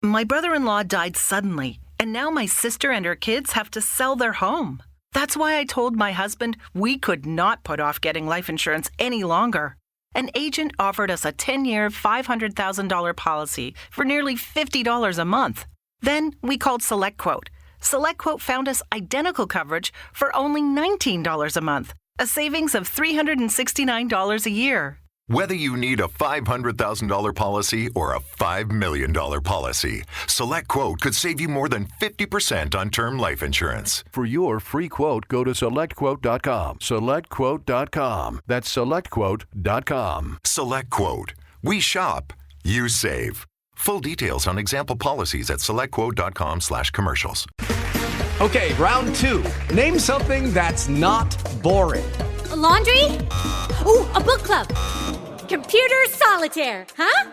My brother-in-law died suddenly, and now my sister and her kids have to sell their home. That's why I told my husband we could not put off getting life insurance any longer. An agent offered us a 10-year, $500,000 policy for nearly $50 a month. Then we called SelectQuote. SelectQuote found us identical coverage for only $19 a month, a savings of $369 a year. Whether you need a $500,000 policy or a $5 million policy, SelectQuote could save you more than 50% on term life insurance. For your free quote, go to SelectQuote.com. SelectQuote.com. That's SelectQuote.com. SelectQuote. We shop, you save. Full details on example policies at SelectQuote.com/commercials. Okay, round two. Name something that's not boring. A laundry? Ooh, a book club. Computer solitaire, huh?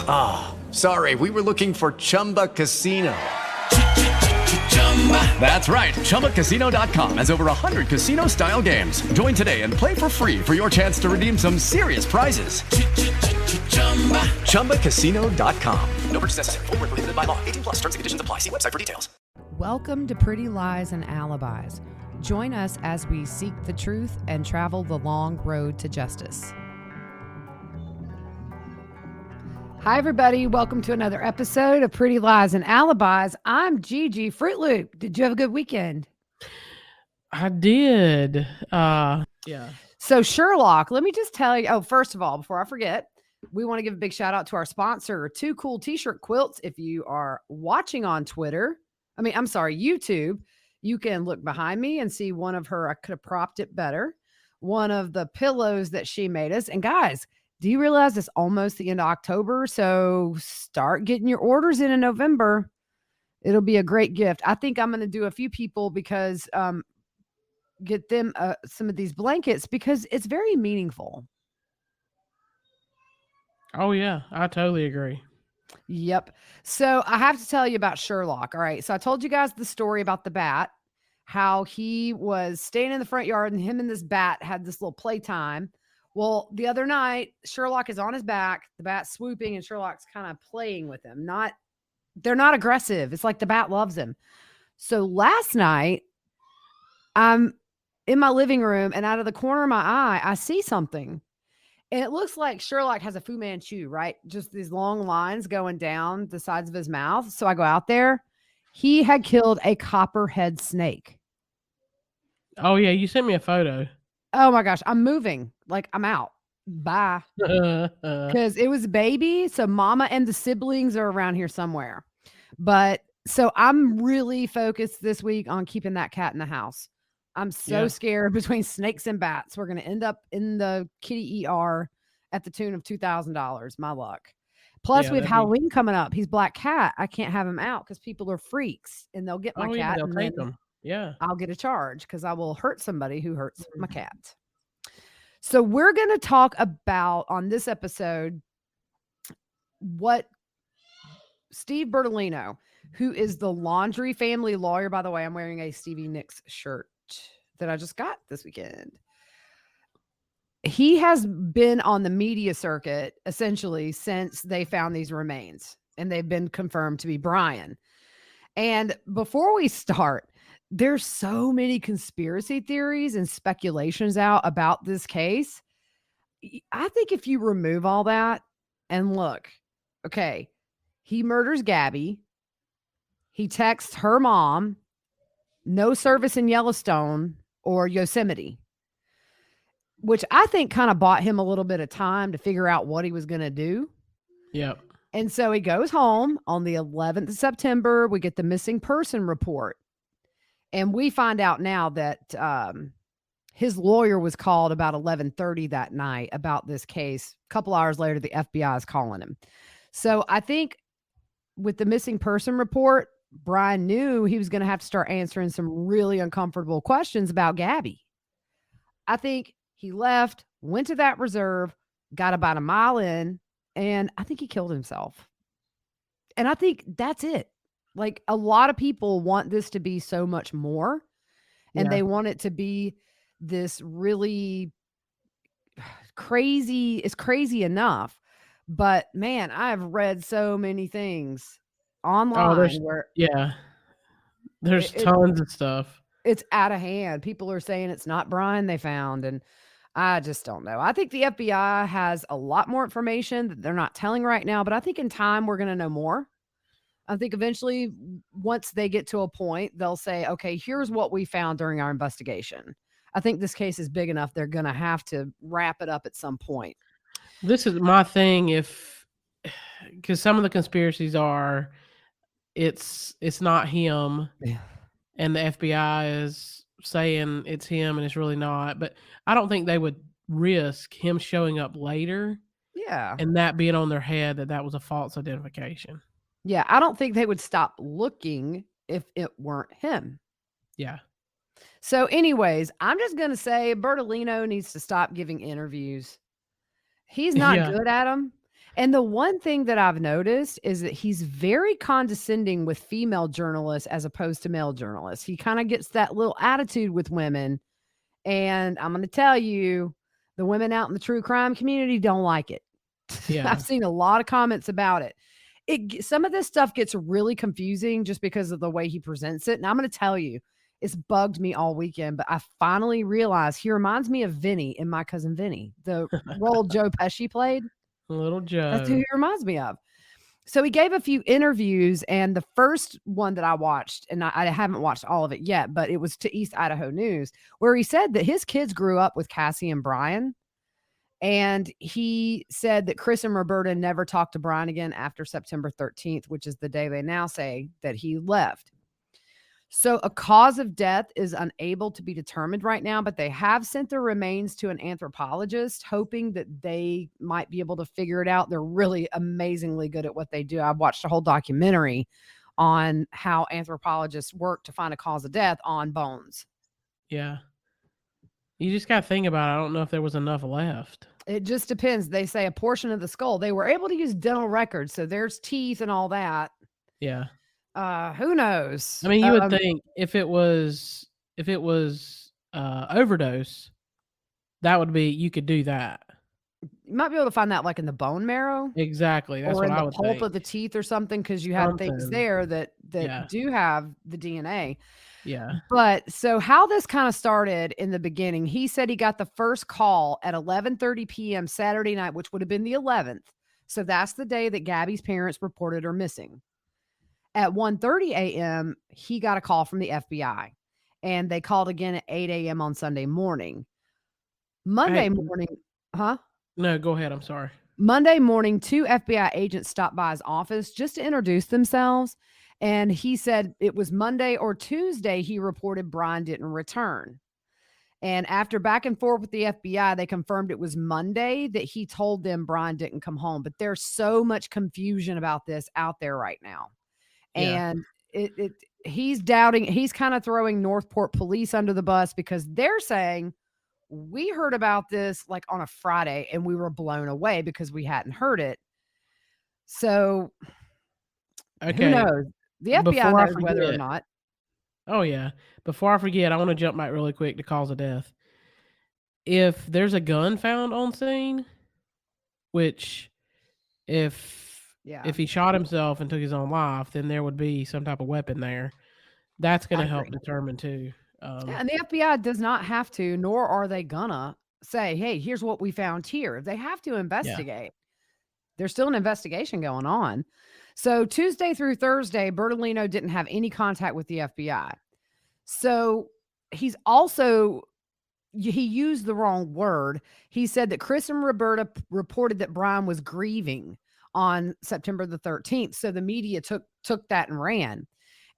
Ah, sorry, we were looking for Chumba Casino. That's right, ChumbaCasino.com has over 100 casino-style games. Join today and play for free for your chance to redeem some serious prizes. ChumbaCasino.com. No purchase necessary. Void where prohibited by law. 18+. Terms and conditions apply. See website for details. Welcome to Pretty Lies and Alibis. Join us as we seek the truth and travel the long road to justice. Hi, everybody. Welcome to another episode of Pretty Lies and Alibis. I'm Gigi Fruit Loop. Did you have a good weekend? I did. Yeah. So Sherlock, let me just tell you. Oh, first of all, before I forget, we want to give a big shout out to our sponsor, Two Cool T-Shirt Quilts. If you are watching on YouTube, you can look behind me and see one of her, I could have propped it better, one of the pillows that she made us. And guys, do you realize it's almost the end of October? So start getting your orders in November. It'll be a great gift. I think I'm going to do a few people because get them some of these blankets because it's very meaningful. Oh, yeah. I totally agree. Yep. So I have to tell you about Sherlock. All right. So I told you guys the story about the bat, how he was staying in the front yard and him and this bat had this little playtime. Well, the other night, Sherlock is on his back, the bat's swooping, and Sherlock's kind of playing with him. They're not aggressive. It's like the bat loves him. So last night, I'm in my living room, and out of the corner of my eye, I see something. And it looks like Sherlock has a Fu Manchu, right? Just these long lines going down the sides of his mouth. So I go out there. He had killed a copperhead snake. Oh, yeah. You sent me a photo. Oh, my gosh. I'm moving. Like, I'm out. Bye. Because it was a baby. So mama and the siblings are around here somewhere. But so I'm really focused this week on keeping that cat in the house. I'm so scared between snakes and bats. We're going to end up in the kitty ER at the tune of $2,000. My luck. Plus, we have Halloween coming up. He's Black Cat. I can't have him out because people are freaks and they'll get my cat. They'll and take him. Yeah. I'll get a charge because I will hurt somebody who hurts my cat. So we're going to talk about on this episode what Steve Bertolino, who is the Laundrie family lawyer. By the way, I'm wearing a Stevie Nicks shirt that I just got this weekend. He has been on the media circuit essentially since they found these remains, and they've been confirmed to be Brian. And before we start, there's so many conspiracy theories and speculations out about this case. I think if you remove all that and look, okay, he murders Gabby. He texts her mom, no service in Yellowstone or Yosemite, which I think kind of bought him a little bit of time to figure out what he was going to do. Yep. And so he goes home on the 11th of September. We get the missing person report. And we find out now that his lawyer was called about 11:30 that night about this case. A couple hours later, the FBI is calling him. So I think with the missing person report, Brian knew he was going to have to start answering some really uncomfortable questions about Gabby. I think he left, went to that reserve, got about a mile in, and I think he killed himself. And I think that's it. Like, a lot of people want this to be so much more, and they want it to be this really crazy. It's crazy enough, But man, I've read so many things Oh, online where yeah, there's it tons of stuff. it's out of hand. People are saying it's not Brian they found, and I just don't know. I think the FBI has a lot more information that they're not telling right now, but I think in time we're gonna know more. I think eventually, once they get to a point, they'll say, "Okay, here's what we found during our investigation." I think this case is big enough, they're gonna have to wrap it up at some point. This is my thing, if because some of the conspiracies are it's not him, Yeah. and the FBI is saying it's him and it's really not, but I don't think they would risk him showing up later Yeah. and that being on their head that was a false identification. Yeah, I don't think they would stop looking if it weren't him. Yeah. So anyways, I'm just gonna say Bertolino needs to stop giving interviews. He's not Yeah. good at them. And the one thing that I've noticed is that he's very condescending with female journalists as opposed to male journalists. He kind of gets that little attitude with women. And I'm going to tell you, the women out in the true crime community don't like it. Yeah. I've seen a lot of comments about it. Some of this stuff gets really confusing just because of the way he presents it. And I'm going to tell you, it's bugged me all weekend, but I finally realized he reminds me of Vinny in My Cousin Vinny, the role Joe Pesci played. Little Joe. That's who he reminds me of. So he gave a few interviews, and the first one that I watched, and I haven't watched all of it yet, but it was to East Idaho News, where he said that his kids grew up with Cassie and Brian. And he said that Chris and Roberta never talked to Brian again after September 13th, which is the day they now say that he left. So a cause of death is unable to be determined right now, but they have sent their remains to an anthropologist, hoping that they might be able to figure it out. They're really amazingly good at what they do. I've watched a whole documentary on how anthropologists work to find a cause of death on bones. Yeah. You just got to think about it. I don't know if there was enough left. It just depends. They say a portion of the skull. They were able to use dental records, so there's teeth and all that. Yeah. Who knows? I mean, you would think if it was overdose, that would be, you could do that. You might be able to find that like in the bone marrow. Exactly. That's or what in I the would pulp think. of the teeth or something, because you have things Something. there that Yeah. do have the DNA. Yeah. But so how this kind of started in the beginning, he said he got the first call at 11:30 p.m. Saturday night, which would have been the 11th. So that's the day that Gabby's parents reported her missing. At 1:30 a.m., he got a call from the FBI, and they called again at 8 a.m. on Sunday morning. Monday morning, huh? No, go ahead. I'm sorry. Monday morning, 2 FBI agents stopped by his office just to introduce themselves. And he said it was Monday or Tuesday he reported Brian didn't return. And after back and forth with the FBI, they confirmed it was Monday that he told them Brian didn't come home. But there's so much confusion about this out there right now. Yeah. And he's doubting, he's kind of throwing Northport police under the bus because they're saying, we heard about this like on a Friday and we were blown away because we hadn't heard it. So Okay. who knows? The FBI Before I knows whether or forget- not. Oh, yeah. Before I forget, I want to jump back really quick to cause of death. If there's a gun found on scene, which if he shot himself and took his own life, then there would be some type of weapon there. That's going to help determine too. Yeah, and the FBI does not have to, nor are they gonna say, hey, here's what we found here. They have to investigate. There's still an investigation going on. So Tuesday through Thursday, Bertolino didn't have any contact with the FBI. So he's also, he used the wrong word. He said that Chris and Roberta reported that Brian was grieving on September the 13th. So the media took that and ran.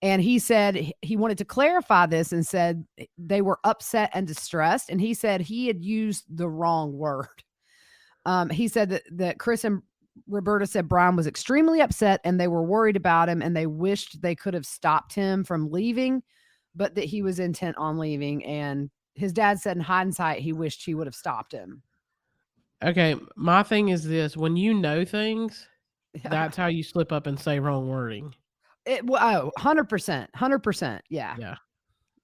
And he said he wanted to clarify this and said they were upset and distressed. And he said he had used the wrong word. He said that Chris and Roberta said Brian was extremely upset and they were worried about him and they wished they could have stopped him from leaving, but that he was intent on leaving. And his dad said in hindsight, he wished he would have stopped him. Okay. My thing is this, when you know things, that's how you slip up and say wrong wording. 100%. 100%. Yeah. Yeah.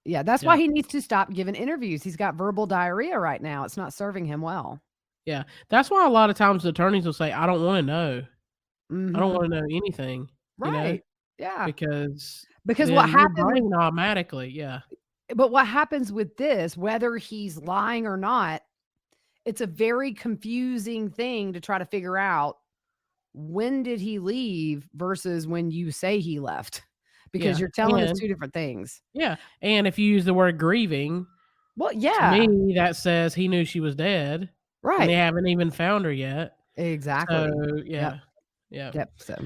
Yeah. That's why he needs to stop giving interviews. He's got verbal diarrhea right now. It's not serving him well. Yeah. That's why a lot of times the attorneys will say, I don't want to know. I don't Mhm. want to know anything, Right. Yeah. because Because what then your happened with brain automatically, yeah. but what happens with this, whether he's lying or not, it's a very confusing thing to try to figure out when did he leave versus when you say he left, because Yeah. you're telling us And 2 different things. yeah. And if you use the word grieving, Well, to yeah. me, that says he knew she was dead and they Right. haven't even found her yet. So, Exactly. Yep. yeah. Yeah. Yep. So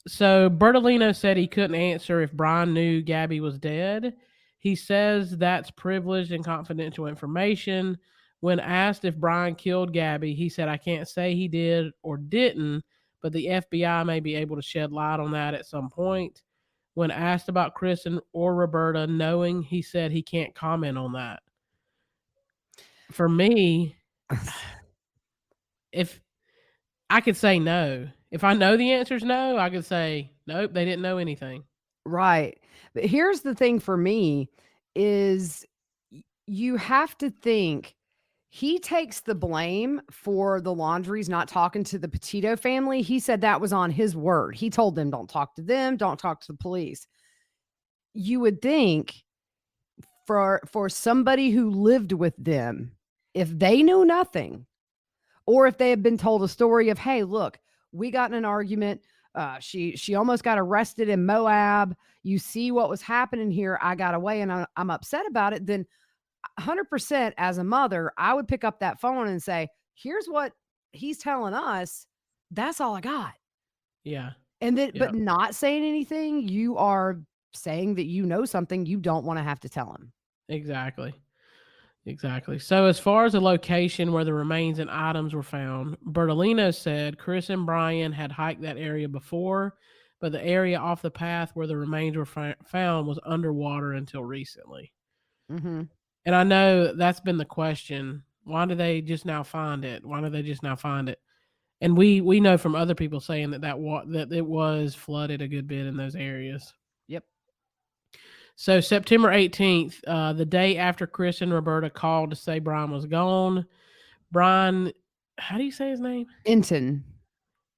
So Bertolino said he couldn't answer if Brian knew Gabby was dead. He says that's privileged and confidential information. When asked if Brian killed Gabby, he said, I can't say he did or didn't, but the FBI may be able to shed light on that at some point. When asked about Chris or Roberta knowing, he said he can't comment on that. For me, if I could say no. If I know the answer is no, I could say, nope, they didn't know anything. right. But here's the thing for me is you have to think he takes the blame for the Laundries not talking to the Petito family. He said that was on his word. He told them, don't talk to them, don't talk to the police. You would think for somebody who lived with them, if they knew nothing, or if they had been told a story of, hey, look, we got in an argument. She almost got arrested in Moab. You see what was happening here. I got away and I'm upset about it. Then 100% as a mother, I would pick up that phone and say, here's what he's telling us. That's all I got. Yeah. And then, Yeah. but not saying anything, you are saying that you know something you don't want to have to tell him. Exactly. Exactly. So as far as the location where the remains and items were found, Bertolino said Chris and Brian had hiked that area before, but the area off the path where the remains were found was underwater until recently. Mm-hmm. And I know that's been the question. Why do they just now find it? Why do they just now find it? And we know from other people saying that it was flooded a good bit in those areas. Yep. So September 18th, the day after Chris and Roberta called to say Brian was gone, Brian, how do you say his name? Enton.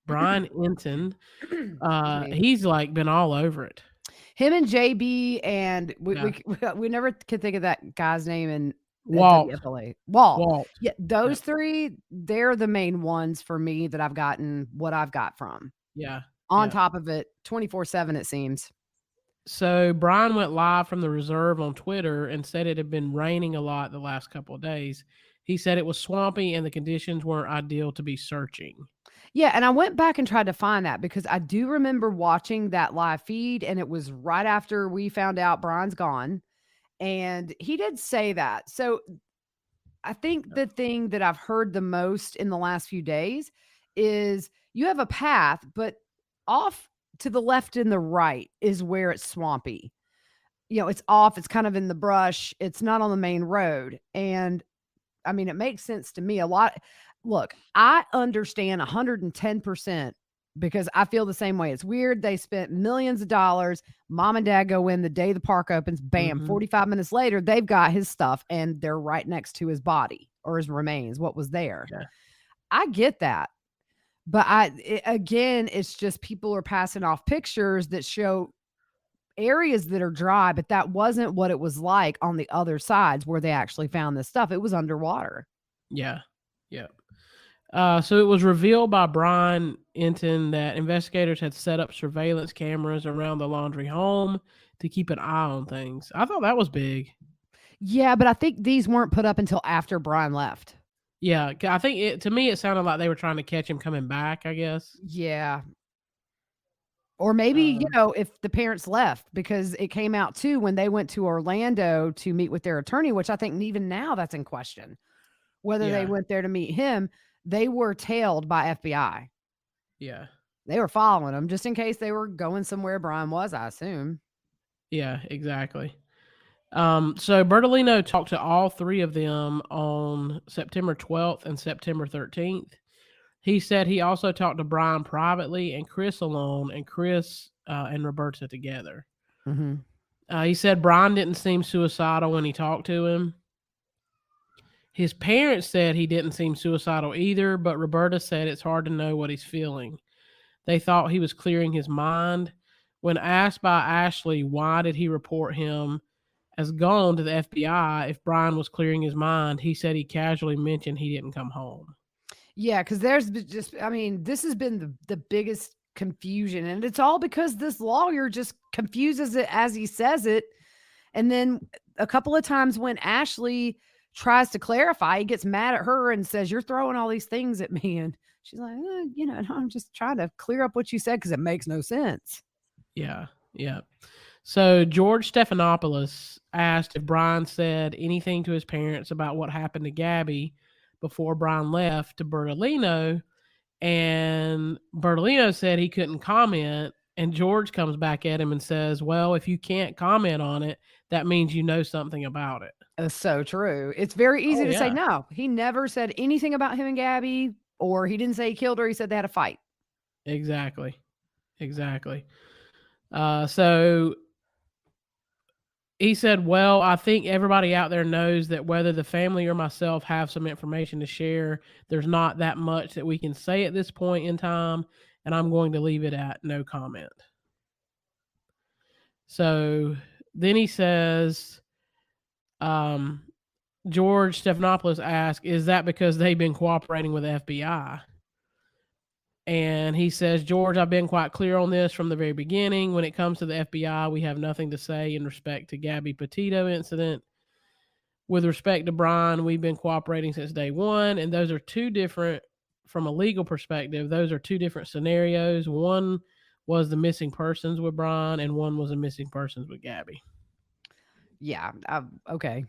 Brian Enton. Excuse me. He's like been all over it. Him and JB and Yeah. we never could think of that guy's name in Walt. WFLA. Walt. Walt. Yeah, those three, they're the main ones for me that I've gotten what I've got from. Yeah. On top of it, 24/7 it seems. So Brian went live from the reserve on Twitter and said it had been raining a lot the last couple of days. He said it was swampy and the conditions weren't ideal to be searching. Yeah, and I went back and tried to find that because I do remember watching that live feed, and it was right after we found out Brian's gone, and he did say that. So I think the thing that I've heard the most in the last few days is you have a path, but off to the left and the right is where it's swampy. You know, it's off, it's kind of in the brush, it's not on the main road. And I mean, it makes sense to me a lot. Look, I understand 110% because I feel the same way. It's weird. They spent millions of dollars. Mom and dad go in the day the park opens. Bam, 45 minutes later, they've got his stuff and they're right next to his body or his remains, what was there. Yeah. I get that. But again, it's just people are passing off pictures that show areas that are dry, but that wasn't what it was like on the other sides where they actually found this stuff. It was underwater. Yeah. Yeah. So it was revealed by Brian Enton that investigators had set up surveillance cameras around the Laundrie home to keep an eye on things. I thought that was big. Yeah, but I think these weren't put up until after Brian left. Yeah, I think to me it sounded like they were trying to catch him coming back, I guess. Yeah. Or maybe, if the parents left, because it came out too when they went to Orlando to meet with their attorney, which I think even now that's in question. Whether they went there to meet him, they were tailed by FBI. Yeah. They were following him just in case they were going somewhere Brian was, I assume. Yeah, exactly. So Bertolino talked to all three of them on September 12th and September 13th. He said he also talked to Brian privately and Chris alone, and Chris and Roberta together. Mm-hmm. He said Brian didn't seem suicidal when he talked to him. His parents said he didn't seem suicidal either, but Roberta said it's hard to know what he's feeling. They thought he was clearing his mind. When asked by Ashley why did he report him as gone to the FBI if Brian was clearing his mind, he said he casually mentioned he didn't come home. Yeah, because there's this has been the biggest confusion, and it's all because this lawyer just confuses it as he says it. And then a couple of times when Ashley tries to clarify, he gets mad at her and says, "You're throwing all these things at me." And she's like, no, I'm just trying to clear up what you said because it makes no sense. Yeah. So George Stephanopoulos asked if Brian said anything to his parents about what happened to Gabby before Brian left to Bertolino, and Bertolino said he couldn't comment, and George comes back at him and says, well, if you can't comment on it, that means you know something about it. That's so true. It's very easy to say, no, he never said anything about him and Gabby, or he didn't say he killed her. He said they had a fight. Exactly. So he said, well, I think everybody out there knows that whether the family or myself have some information to share, there's not that much that we can say at this point in time, and I'm going to leave it at no comment. So then he says, George Stephanopoulos asked, is that because they've been cooperating with the FBI? And he says, George, I've been quite clear on this from the very beginning. When it comes to the FBI, we have nothing to say in respect to Gabby Petito incident. With respect to Brian, we've been cooperating since day one, and those are two different, from a legal perspective, those are two different scenarios. One was the missing persons with Brian, and one was the missing persons with Gabby. Yeah, okay.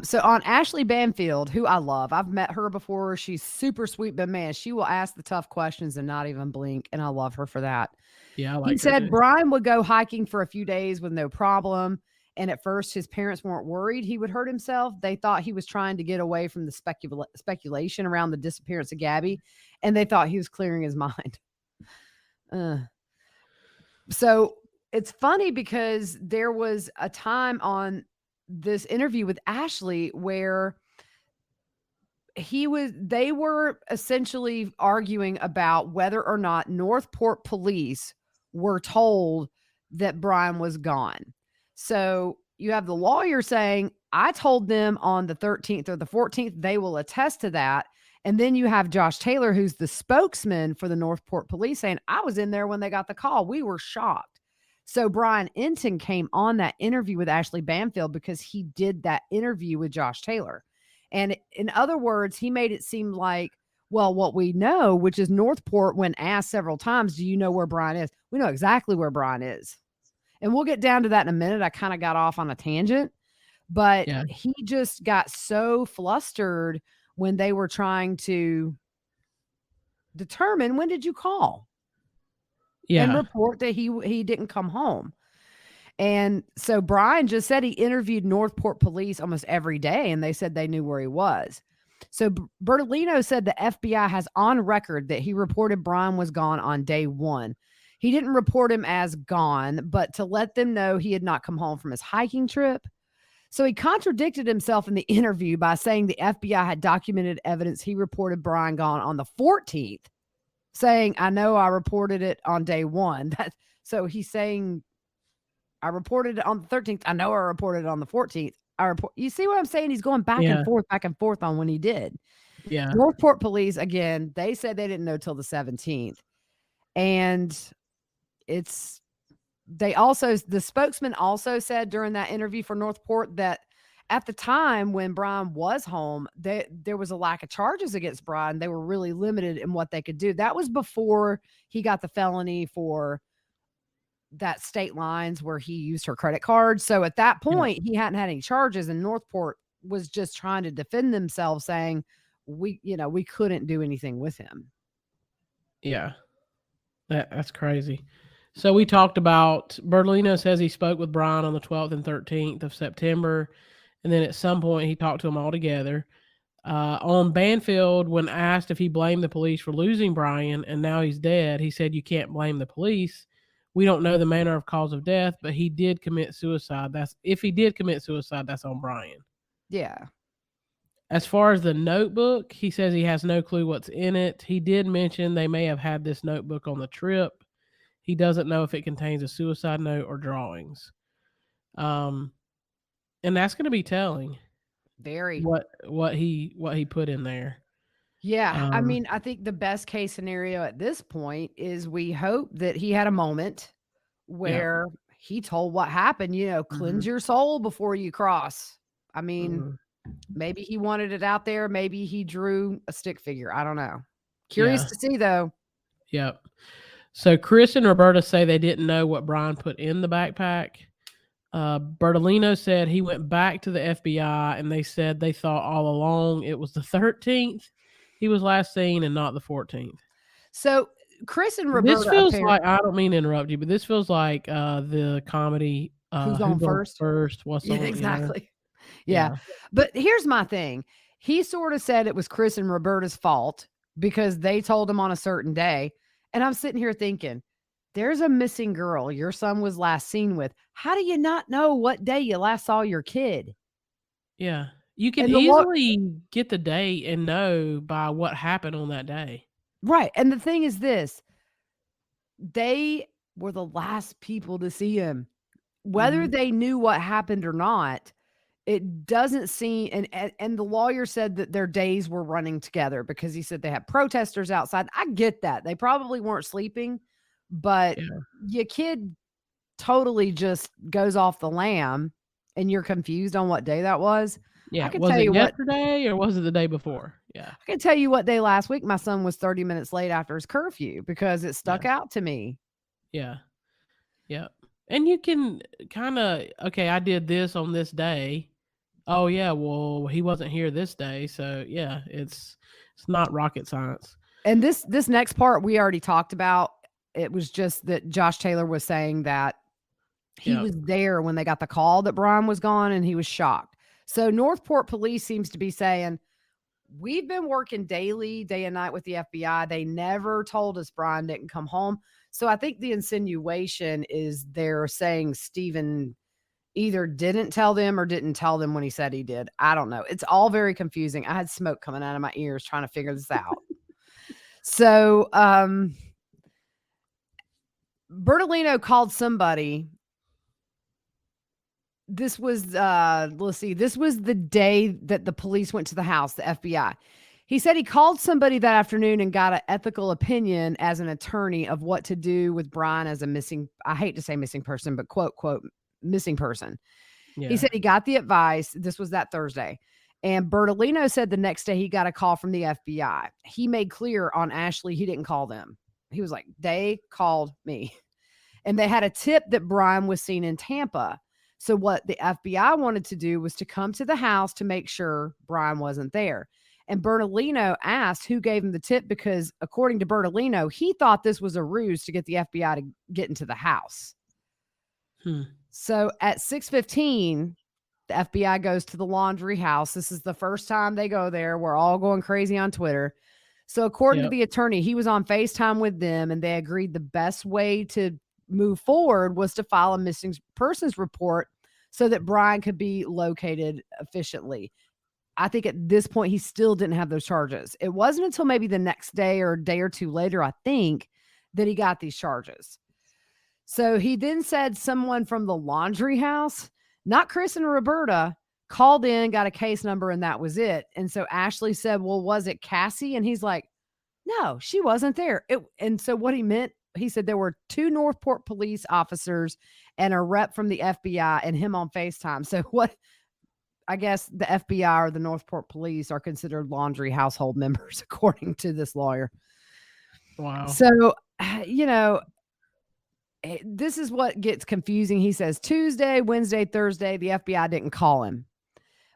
So on Ashley Banfield, who I love, I've met her before. She's super sweet, but man, she will ask the tough questions and not even blink. And I love her for that. Yeah, I like He her said too. Brian would go hiking for a few days with no problem. And at first, his parents weren't worried he would hurt himself. They thought he was trying to get away from the speculation around the disappearance of Gabby. And they thought he was clearing his mind. So it's funny because there was a time on this interview with Ashley where they were essentially arguing about whether or not Northport police were told that Brian was gone. So you have the lawyer saying, I told them on the 13th or the 14th, they will attest to that. And then you have Josh Taylor, who's the spokesman for the Northport police, saying, I was in there when they got the call. We were shocked. So Brian Enton came on that interview with Ashley Banfield because he did that interview with Josh Taylor. And in other words, he made it seem like, well, what we know, which is Northport, when asked several times, do you know where Brian is? We know exactly where Brian is. And we'll get down to that in a minute. I kind of got off on a tangent, but he just got so flustered when they were trying to determine, when did you call? And report that he didn't come home. And so Brian just said he interviewed Northport police almost every day, and they said they knew where he was. So Bertolino said the FBI has on record that he reported Brian was gone on day one. He didn't report him as gone, but to let them know he had not come home from his hiking trip. So he contradicted himself in the interview by saying the FBI had documented evidence he reported Brian gone on the 14th. Saying, I know I reported it on day one. So he's saying, I reported it on the 13th. I know I reported it on the 14th. You see what I'm saying? He's going back and forth on when he did. Yeah. Northport police, again, they said they didn't know till the 17th. And the spokesman also said during that interview for Northport that at the time when Brian was home, there was a lack of charges against Brian. They were really limited in what they could do. That was before he got the felony for that state lines where he used her credit card. So at that point, he hadn't had any charges, and Northport was just trying to defend themselves, saying we couldn't do anything with him. Yeah, that's crazy. So we talked about, Bertolino says he spoke with Brian on the 12th and 13th of September. And then at some point, he talked to them all together. On Banfield, when asked if he blamed the police for losing Brian and now he's dead, he said, you can't blame the police. We don't know the manner of cause of death, but he did commit suicide. If he did commit suicide, that's on Brian. Yeah. As far as the notebook, he says he has no clue what's in it. He did mention they may have had this notebook on the trip. He doesn't know if it contains a suicide note or drawings. And that's going to be telling. Very. What he put in there. Yeah. I mean, I think the best case scenario at this point is we hope that he had a moment where he told what happened, cleanse your soul before you cross. I mean, maybe he wanted it out there. Maybe he drew a stick figure. I don't know. Curious to see, though. Yep. So Chris and Roberta say they didn't know what Brian put in the backpack. Bertolino said he went back to the FBI and they said they thought all along it was the 13th he was last seen and not the 14th. So Chris and Roberta. This feels like, I don't mean to interrupt you, but this feels like the comedy. Who's on first? What's on? Exactly. Yeah. But here's my thing. He sort of said it was Chris and Roberta's fault because they told him on a certain day. And I'm sitting here thinking, there's a missing girl your son was last seen with. How do you not know what day you last saw your kid? Yeah. You can easily get the date and know by what happened on that day. Right. And the thing is this, they were the last people to see him. Whether they knew what happened or not, it doesn't seem, and the lawyer said that their days were running together because he said they had protesters outside. I get that. They probably weren't sleeping, but your kid totally just goes off the lamb and you're confused on what day that was. Yeah. Was it yesterday or was it the day before? Yeah. I can tell you what day last week my son was 30 minutes late after his curfew because it stuck out to me. Yeah. Yeah. And you can kind of, okay, I did this on this day. Oh yeah, well, he wasn't here this day. So yeah, it's not rocket science. And this next part we already talked about. It was just that Josh Taylor was saying that he was there when they got the call that Brian was gone and he was shocked. So Northport police seems to be saying, we've been working daily, day and night with the FBI. They never told us Brian didn't come home. So I think the insinuation is they're saying Stephen either didn't tell them or didn't tell them when he said he did. I don't know. It's all very confusing. I had smoke coming out of my ears trying to figure this out. So Bertolino called somebody. This was, this was the day that the police went to the house, the FBI. He said he called somebody that afternoon and got an ethical opinion as an attorney of what to do with Brian as a missing, I hate to say missing person, but quote, missing person. Yeah. He said he got the advice. This was that Thursday. And Bertolino said the next day he got a call from the FBI. He made clear on Ashley he didn't call them. He was like, they called me. And they had a tip that Brian was seen in Tampa. So what the FBI wanted to do was to come to the house to make sure Brian wasn't there. And Bertolino asked who gave him the tip because, according to Bertolino, he thought this was a ruse to get the FBI to get into the house. So at 6:15, the FBI goes to the Laundrie house. This is the first time they go there. We're all going crazy on Twitter. So according to the attorney, he was on FaceTime with them, and they agreed the best way to move forward was to file a missing persons report so that Brian could be located efficiently. I think at this point, he still didn't have those charges. It wasn't until maybe the next day or a day or two later, I think, that he got these charges. So he then said someone from the Laundrie house, not Chris and Roberta, called in, got a case number, and that was it. And so Ashley said, well, was it Cassie? And he's like, no, she wasn't there. And so what he meant, he said there were 2 Northport police officers and a rep from the FBI and him on FaceTime. So what, I guess the FBI or the Northport police are considered Laundrie household members, according to this lawyer. Wow. So, this is what gets confusing. He says Tuesday, Wednesday, Thursday, the FBI didn't call him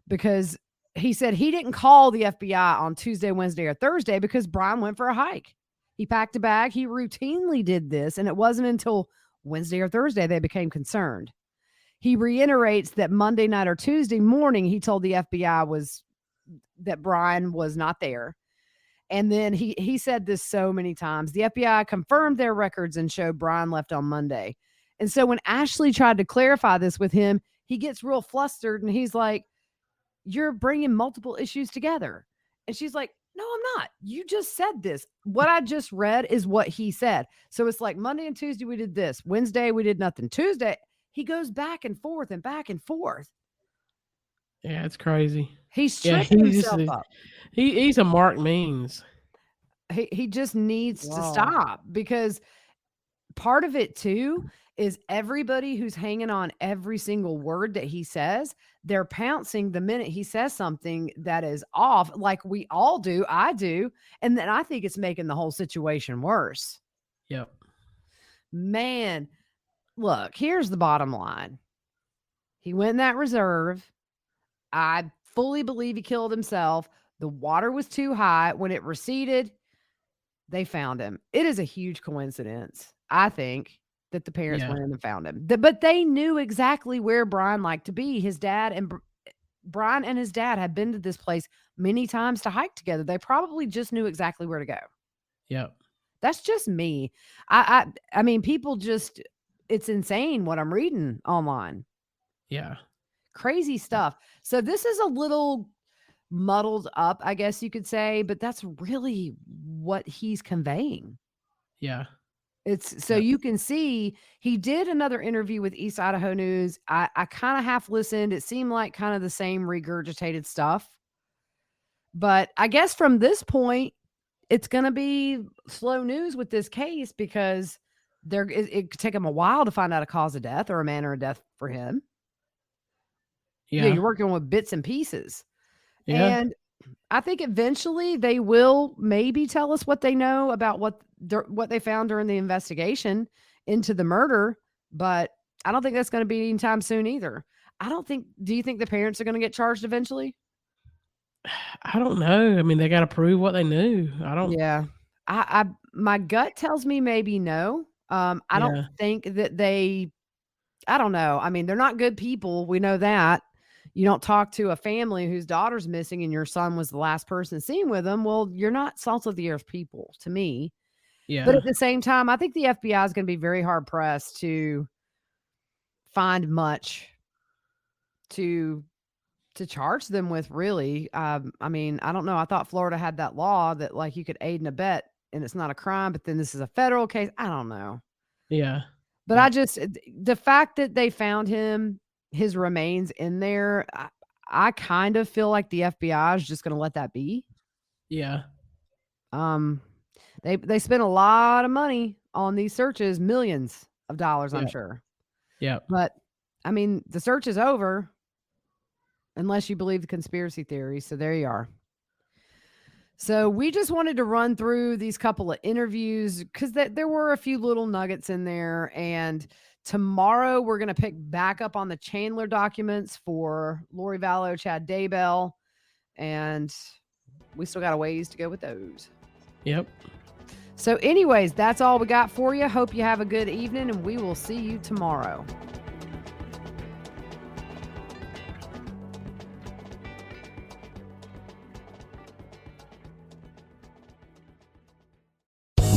because he said he didn't call the FBI on Tuesday, Wednesday, or Thursday because Brian went for a hike. He packed a bag. He routinely did this, and it wasn't until Wednesday or Thursday they became concerned. He reiterates that Monday night or Tuesday morning, he told the FBI that Brian was not there. And then he said this so many times. The FBI confirmed their records and showed Brian left on Monday. And so when Ashley tried to clarify this with him, he gets real flustered and he's like, you're bringing multiple issues together. And she's like, no, I'm not. You just said this. What I just read is what he said. So it's like Monday and Tuesday, we did this. Wednesday, we did nothing. Tuesday, he goes back and forth and back and forth. Yeah, it's crazy. He's tripping himself up. He's a Mark Means. He just needs to stop, because part of it too is everybody who's hanging on every single word that he says, they're pouncing the minute he says something that is off, like we all do. I do. And then I think it's making the whole situation worse. Yep. Man, look, here's the bottom line. He went in that reserve. I fully believe he killed himself. The water was too high. When it receded, they found him. It is a huge coincidence, I think, that the parents went in and found him. But they knew exactly where Brian liked to be. His dad and Brian and his dad had been to this place many times to hike together. They probably just knew exactly where to go. Yep. That's just me. I mean, people just, it's insane what I'm reading online. Yeah. Crazy stuff. So this is a little muddled up, I guess you could say, but that's really what he's conveying. Yeah. It's so you can see he did another interview with East Idaho News. I kind of half listened. It seemed like kind of the same regurgitated stuff. But I guess from this point, it's going to be slow news with this case, because it could take him a while to find out a cause of death or a manner of death for him. Yeah, you're working with bits and pieces. Yeah. And I think eventually they will maybe tell us what they know about what they found during the investigation into the murder, but I don't think that's going to be anytime soon either. Do you think the parents are going to get charged eventually? I don't know. I mean, they got to prove what they knew. Yeah. My gut tells me maybe no. I don't think that I don't know. I mean, they're not good people. We know that. You don't talk to a family whose daughter's missing and your son was the last person seen with them. Well, you're not salt of the earth people to me. Yeah. But at the same time, I think the FBI is going to be very hard pressed to find much to charge them with, really. I mean, I don't know. I thought Florida had that law that like you could aid and abet and it's not a crime, but then this is a federal case. I don't know. Yeah. But the fact that they found his remains in there, I kind of feel like the FBI is just going to let that be. Yeah. They spent a lot of money on these searches, millions of dollars, I'm sure. Yeah. But I mean, the search is over unless you believe the conspiracy theory. So there you are. So we just wanted to run through these couple of interviews because there were a few little nuggets in there. And tomorrow we're going to pick back up on the Chandler documents for Lori Vallow, Chad Daybell. And we still got a ways to go with those. Yep. So anyways, that's all we got for you. Hope you have a good evening and we will see you tomorrow.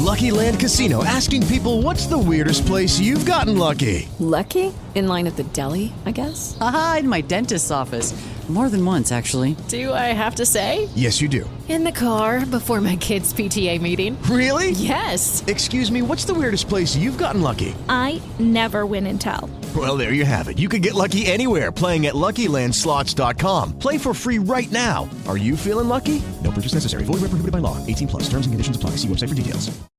Lucky Land Casino, asking people, what's the weirdest place you've gotten lucky? Lucky? In line at the deli, I guess? Aha, in my dentist's office. More than once, actually. Do I have to say? Yes, you do. In the car before my kids' PTA meeting. Really? Yes. Excuse me, what's the weirdest place you've gotten lucky? I never win and tell. Well, there you have it. You can get lucky anywhere, playing at LuckyLandSlots.com. Play for free right now. Are you feeling lucky? No purchase necessary. Void where prohibited by law. 18+. Terms and conditions apply. See website for details.